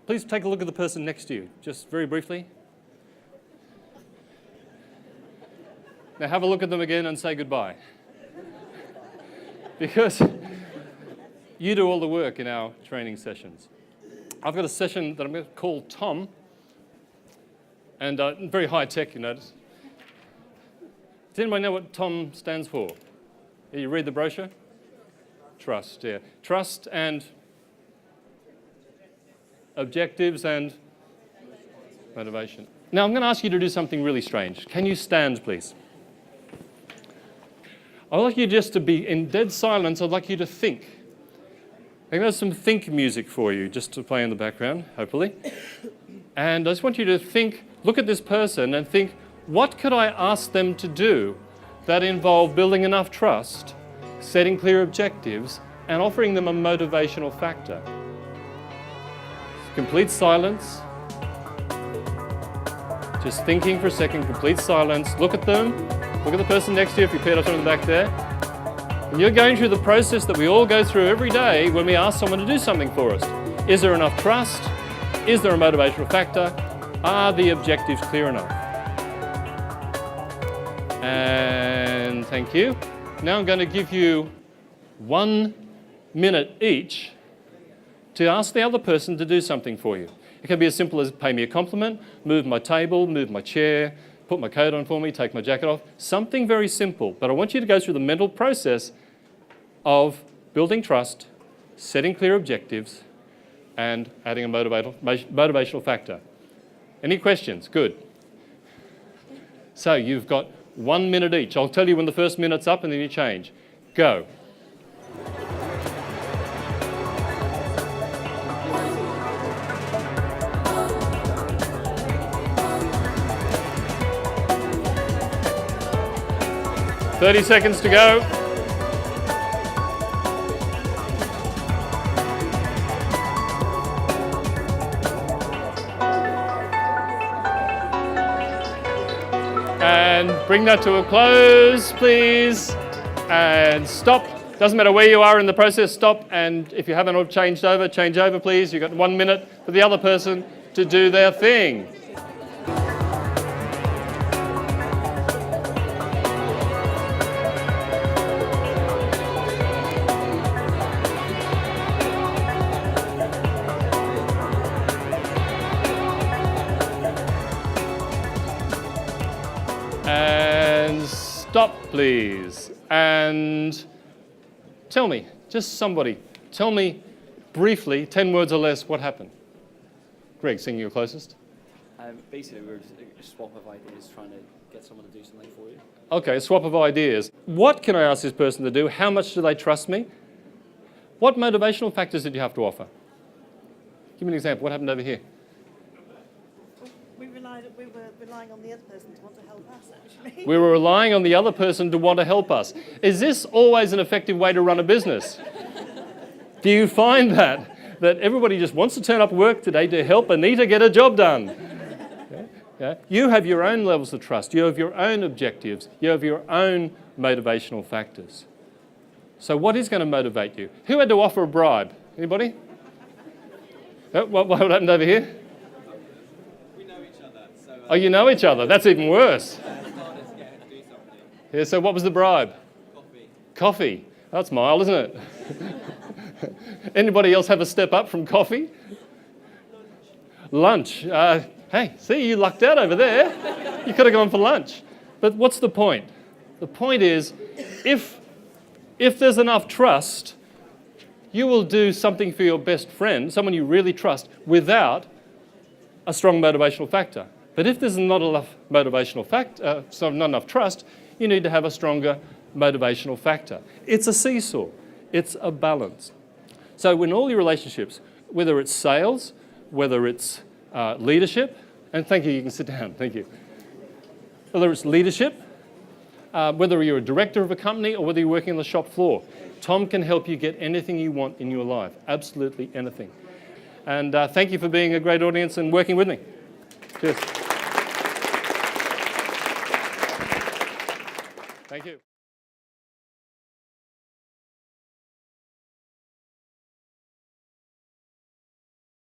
Please take a look at the person next to you, just very briefly. Now have a look at them again and say goodbye. Because you do all the work in our training sessions. I've got a session that I'm going to call Tom, and very high tech, you notice. Does anybody know what Tom stands for? You read the brochure? Trust, yeah. Trust and objectives and motivation. Now I'm going to ask you to do something really strange. Can you stand, please? I'd like you just to be in dead silence. I'd like you to think. I'm going to have some think music for you, just to play in the background, hopefully. And I just want you to think, look at this person and think, what could I ask them to do that involve building enough trust, setting clear objectives, and offering them a motivational factor? Complete silence. Just thinking for a second, complete silence. Look at them. Look at the person next to you if you paid attention back there. And you're going through the process that we all go through every day when we ask someone to do something for us. Is there enough trust? Is there a motivational factor? Are the objectives clear enough? And thank you. Now I'm going to give you 1 minute each to ask the other person to do something for you. It can be as simple as pay me a compliment, move my table, move my chair, put my coat on for me, take my jacket off. Something very simple, but I want you to go through the mental process of building trust, setting clear objectives, and adding a motivational factor. Any questions? Good. So you've got 1 minute each. I'll tell you when the first minute's up and then you change. Go. "30 seconds to go." And bring that to a close, please. And stop. Doesn't matter where you are in the process, stop. And if you haven't all changed over, change over, please. You've got 1 minute for the other person to do their thing. And stop, please. And tell me, just somebody, tell me briefly, 10 words or less, what happened. Greg, singing your closest. Basically, we were just a swap of ideas, trying to get someone to do something for you. Okay, a swap of ideas. What can I ask this person to do? How much do they trust me? What motivational factors did you have to offer? Give me an example. What happened over here? We were relying on the other person to want to help us, actually. We were relying on the other person to want to help us. Is this always an effective way to run a business? Do you find that everybody just wants to turn up at work today to help Anita get a job done? Yeah? You have your own levels of trust. You have your own objectives. You have your own motivational factors. So what is going to motivate you? Who had to offer a bribe? Anybody? What happened over here? Oh, you know each other. That's even worse. Yeah, so what was the bribe? Coffee. That's mild, isn't it? Anybody else have a step up from coffee? Lunch. Hey, see, you lucked out over there. You could have gone for lunch. But what's the point? The point is, if there's enough trust, you will do something for your best friend, someone you really trust, without a strong motivational factor. But if there's not enough motivational factor, so not enough trust, you need to have a stronger motivational factor. It's a seesaw. It's a balance. So in all your relationships, whether it's sales, whether it's leadership, and thank you, you can sit down, thank you. Whether it's leadership, whether you're a director of a company or whether you're working on the shop floor, Tom can help you get anything you want in your life, absolutely anything. And thank you for being a great audience and working with me. Cheers. Thank you.